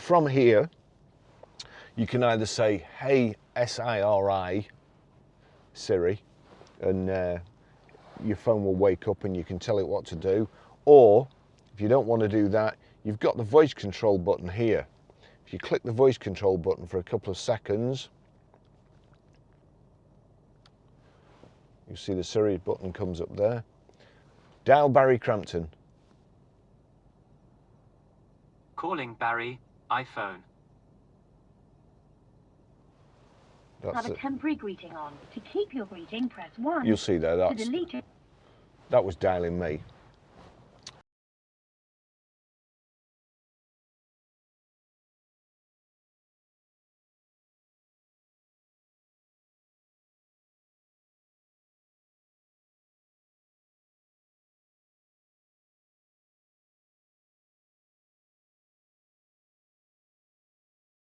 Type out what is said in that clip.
from here, you can either say, hey, SIRI, Siri, and your phone will wake up and you can tell it what to do. Or, if you don't want to do that, you've got the voice control button here. If you click the voice control button for a couple of seconds, you see the Siri button comes up there. Dial Barry Crampton. Calling Barry, iPhone. Have a temporary greeting on. To keep your greeting, press 1. You'll see there, To delete it. that was dialing me.